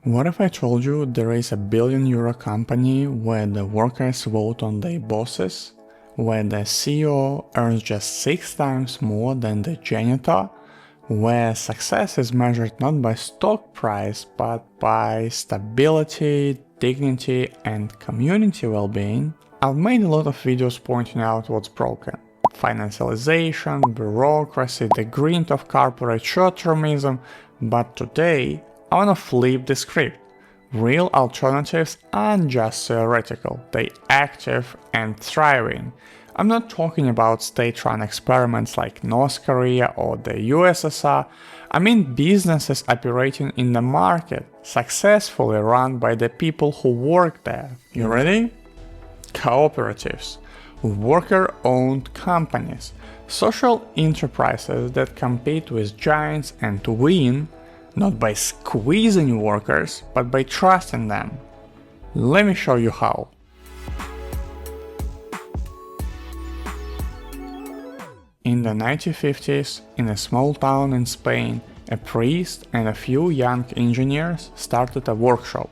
What if I told you there is a €1 billion company where the workers vote on their bosses, where the CEO earns just 6 times more than the janitor, where success is measured not by stock price but by stability, dignity and community well-being? I've made a lot of videos pointing out what's broken. Financialization, bureaucracy, the greed of corporate short-termism, but today I wanna flip the script. Real alternatives aren't just theoretical, they're active and thriving. I'm not talking about state-run experiments like North Korea or the USSR, I mean businesses operating in the market, successfully run by the people who work there. You ready? Cooperatives, worker-owned companies, social enterprises that compete with giants and win, not by squeezing workers, but by trusting them. Let me show you how. In the 1950s, in a small town in Spain, a priest and a few young engineers started a workshop.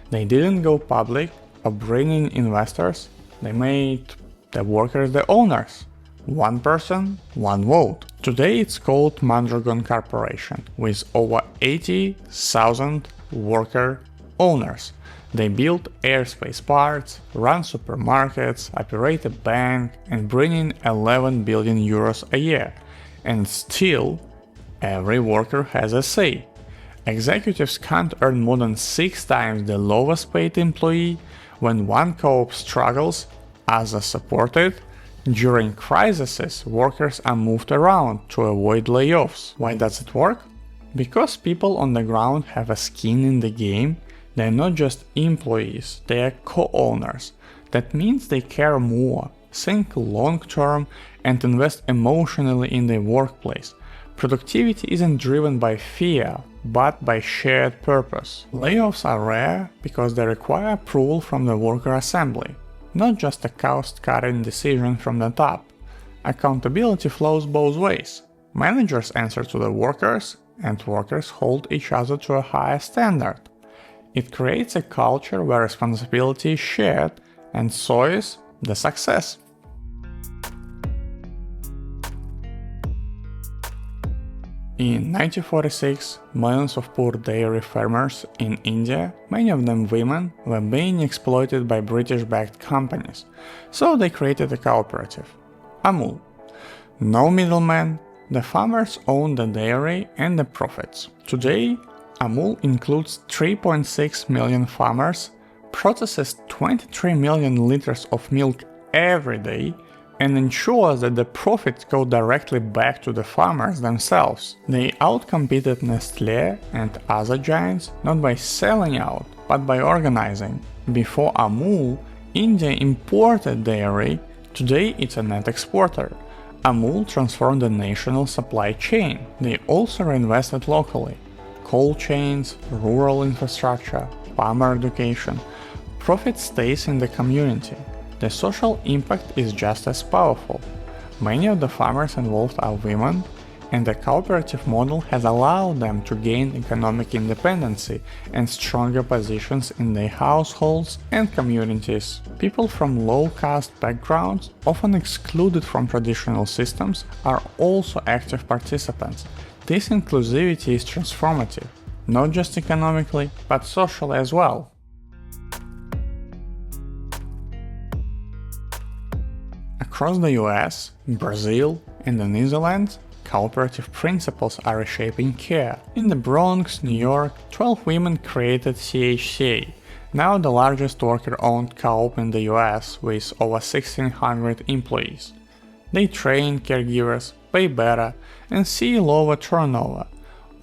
They didn't go public or bring in investors, they made the workers the owners. One person, one vote. Today it's called Mondragon Corporation, with over 80,000 worker owners. They build aerospace parts, run supermarkets, operate a bank and bring in 11 billion euros a year. And still, every worker has a say. Executives can't earn more than 6 times the lowest paid employee. When one co-op struggles, others support it. During crises, workers are moved around to avoid layoffs. Why does it work? Because people on the ground have a skin in the game. They're not just employees, they are co-owners. That means they care more, think long-term and invest emotionally in their workplace. Productivity isn't driven by fear, but by shared purpose. Layoffs are rare because they require approval from the worker assembly, not just a cost-cutting decision from the top. Accountability flows both ways. Managers answer to the workers, and workers hold each other to a higher standard. It creates a culture where responsibility is shared, and so is the success. In 1946, millions of poor dairy farmers in India, many of them women, were being exploited by British-backed companies, so they created a cooperative, Amul. No middlemen, the farmers own the dairy and the profits. Today, Amul includes 3.6 million farmers, processes 23 million liters of milk every day, and ensures that the profits go directly back to the farmers themselves. They outcompeted Nestlé and other giants not by selling out, but by organizing. Before Amul, India imported dairy, today it's a net exporter. Amul transformed the national supply chain. They also reinvested locally. Cold chains, rural infrastructure, farmer education. Profit stays in the community. The social impact is just as powerful. Many of the farmers involved are women, and the cooperative model has allowed them to gain economic independence and stronger positions in their households and communities. People from low-caste backgrounds, often excluded from traditional systems, are also active participants. This inclusivity is transformative, not just economically, but socially as well. Across the US, Brazil, and the Netherlands, cooperative principles are reshaping care. In the Bronx, New York, 12 women created CHCA, now the largest worker-owned co-op in the US with over 1,600 employees. They train caregivers, pay better, and see lower turnover.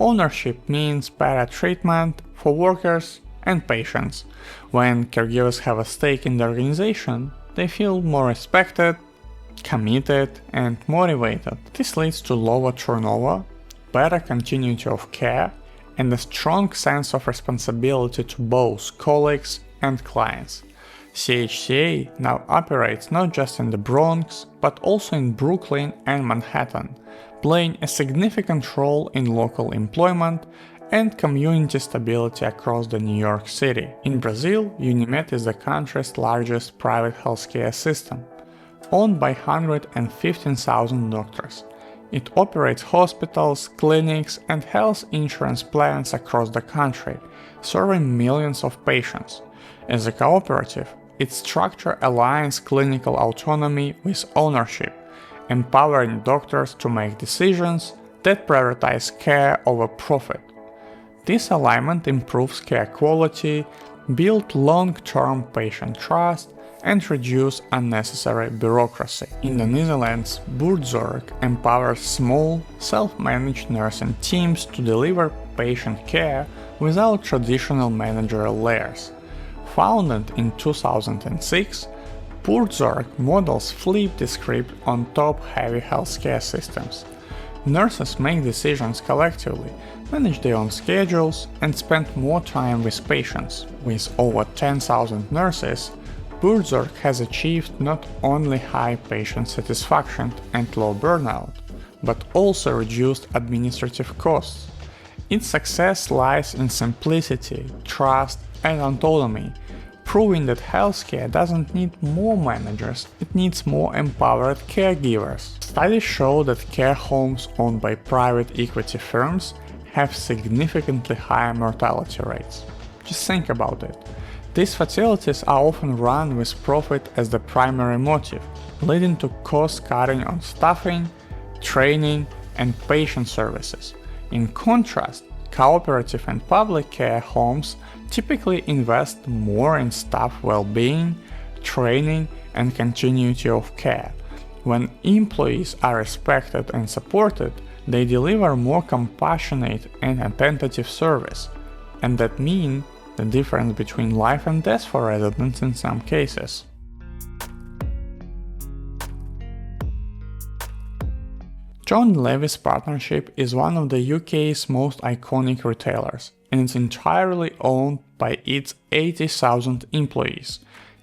Ownership means better treatment for workers and patients. When caregivers have a stake in the organization, they feel more respected, committed, and motivated. This leads to lower turnover, better continuity of care, and a strong sense of responsibility to both colleagues and clients. CHCA now operates not just in the Bronx, but also in Brooklyn and Manhattan, playing a significant role in local employment and community stability across the New York City. In Brazil, Unimed is the country's largest private healthcare system, owned by 115,000 doctors. It operates hospitals, clinics, and health insurance plans across the country, serving millions of patients. As a cooperative, its structure aligns clinical autonomy with ownership, empowering doctors to make decisions that prioritize care over profit. This alignment improves care quality, builds long-term patient trust, and reduce unnecessary bureaucracy. In the Netherlands, Buurtzorg empowers small, self-managed nursing teams to deliver patient care without traditional managerial layers. Founded in 2006, Buurtzorg models flip the script on top-heavy healthcare systems. Nurses make decisions collectively, manage their own schedules, and spend more time with patients. With over 10,000 nurses, Buurtzorg has achieved not only high patient satisfaction and low burnout, but also reduced administrative costs. Its success lies in simplicity, trust, and autonomy, proving that healthcare doesn't need more managers, it needs more empowered caregivers. Studies show that care homes owned by private equity firms have significantly higher mortality rates. Just think about it. These facilities are often run with profit as the primary motive, leading to cost-cutting on staffing, training, and patient services. In contrast, cooperative and public care homes typically invest more in staff well-being, training, and continuity of care. When employees are respected and supported, they deliver more compassionate and attentive service, and that means the difference between life and death for residents in some cases. John Lewis Partnership is one of the UK's most iconic retailers, and it's entirely owned by its 80,000 employees.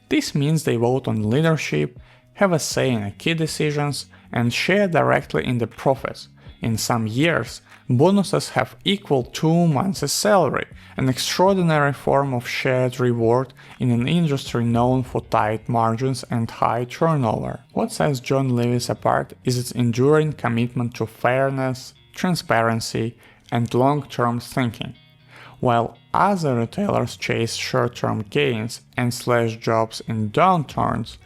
This means they vote on leadership, have a say in key decisions, and share directly in the profits. In some years, bonuses have equaled 2 months' salary, an extraordinary form of shared reward in an industry known for tight margins and high turnover. What sets John Lewis apart is its enduring commitment to fairness, transparency, and long-term thinking. While other retailers chase short-term gains and slash jobs in downturns,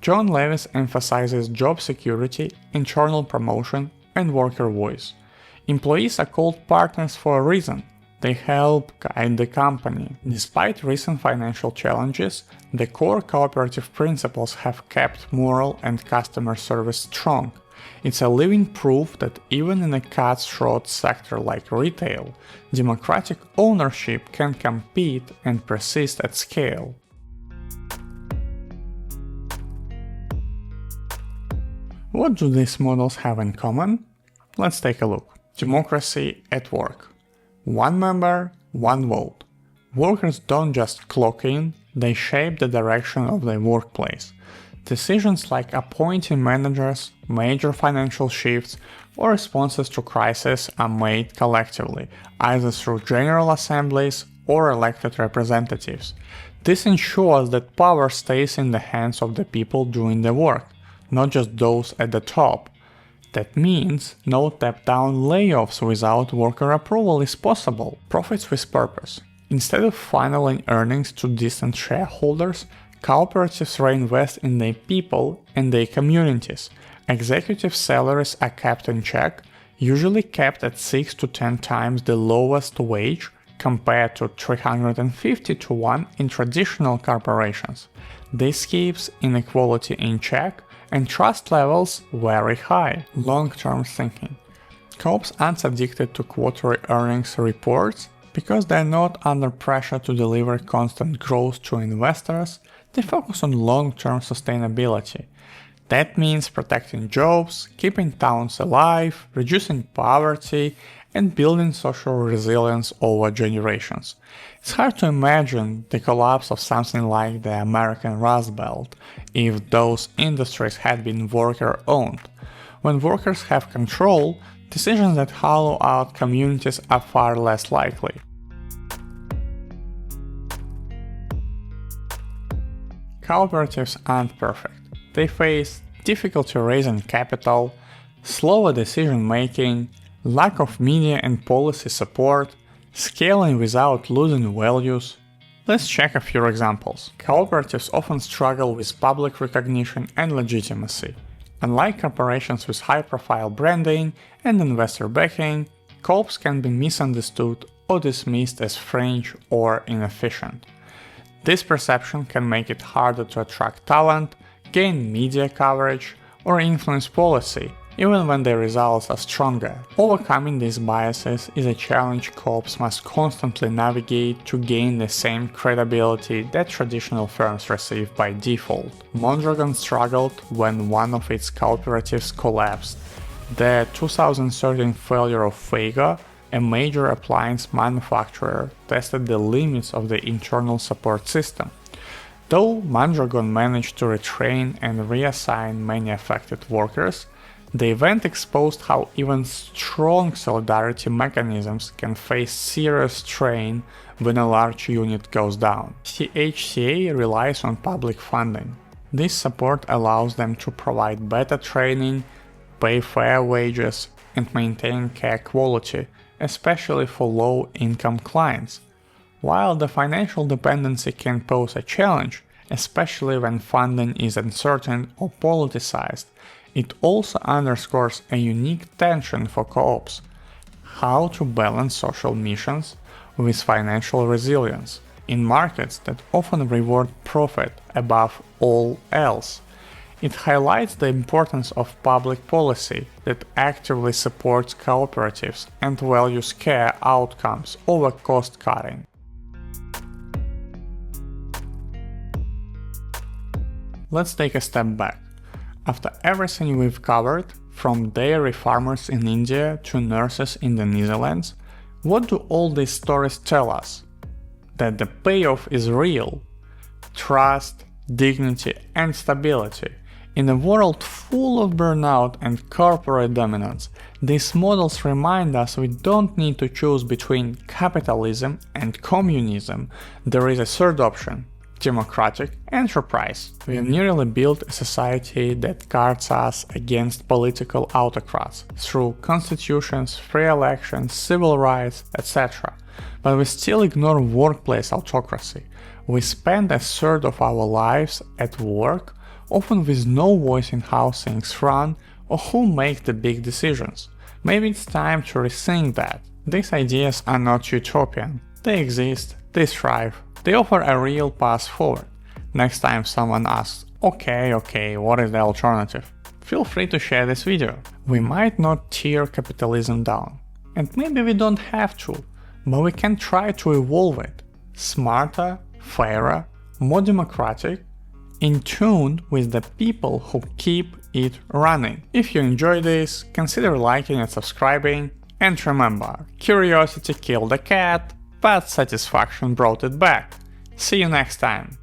John Lewis emphasizes job security, internal promotion, and worker voice. Employees are called partners for a reason. They help guide the company. Despite recent financial challenges, the core cooperative principles have kept moral and customer service strong. It's a living proof that even in a cutthroat sector like retail, democratic ownership can compete and persist at scale. What do these models have in common? Let's take a look. Democracy at work. One member, one vote. Workers don't just clock in, they shape the direction of their workplace. Decisions like appointing managers, major financial shifts, or responses to crises are made collectively, either through general assemblies or elected representatives. This ensures that power stays in the hands of the people doing the work, not just those at the top. That means no top-down layoffs without worker approval is possible. Profits with purpose. Instead of funneling earnings to distant shareholders, cooperatives reinvest in their people and their communities. Executive salaries are kept in check, usually kept at 6 to 10 times the lowest wage compared to 350 to 1 in traditional corporations. This keeps inequality in check and trust levels very high. Long-term thinking. Co-ops aren't addicted to quarterly earnings reports because they're not under pressure to deliver constant growth to investors. They focus on long-term sustainability. That means protecting jobs, keeping towns alive, reducing poverty, and building social resilience over generations. It's hard to imagine the collapse of something like the American Rust Belt if those industries had been worker-owned. When workers have control, Decisions that hollow out communities are far less likely. Cooperatives aren't perfect. They face difficulty raising capital, slower decision-making, lack of media and policy support, scaling without losing values. Let's check a few examples. Cooperatives often struggle with public recognition and legitimacy. Unlike corporations with high-profile branding and investor backing, co-ops can be misunderstood or dismissed as fringe or inefficient. This perception can make it harder to attract talent, gain media coverage, or influence policy, even when their results are stronger. Overcoming these biases is a challenge co-ops must constantly navigate to gain the same credibility that traditional firms receive by default. Mondragon struggled when one of its cooperatives collapsed. The 2013 failure of Fago, a major appliance manufacturer, tested the limits of the internal support system. Though Mondragon managed to retrain and reassign many affected workers, the event exposed how even strong solidarity mechanisms can face serious strain when a large unit goes down. CHCA relies on public funding. This support allows them to provide better training, pay fair wages, and maintain care quality, especially for low-income clients. While the financial dependency can pose a challenge, especially when funding is uncertain or politicized, it also underscores a unique tension for co-ops: how to balance social missions with financial resilience in markets that often reward profit above all else. It highlights the importance of public policy that actively supports cooperatives and values care outcomes over cost cutting. Let's take a step back. After everything we've covered, from dairy farmers in India to nurses in the Netherlands, what do all these stories tell us? That the payoff is real. Trust, dignity, and stability. In a world full of burnout and corporate dominance, these models remind us we don't need to choose between capitalism and communism. There is a third option: democratic enterprise. We have nearly built a society that guards us against political autocrats through constitutions, free elections, civil rights, etc. But we still ignore workplace autocracy. We spend a third of our lives at work, often with no voice in how things run or who make the big decisions. Maybe it's time to rethink that. These ideas are not utopian. They exist, they thrive, they offer a real path forward. Next time someone asks, okay, what is the alternative? Feel free to share this video. We might not tear capitalism down. And maybe we don't have to, but we can try to evolve it. Smarter, fairer, more democratic, in tune with the people who keep it running. If you enjoyed this, consider liking and subscribing. And remember, curiosity killed the cat, but satisfaction brought it back. See you next time.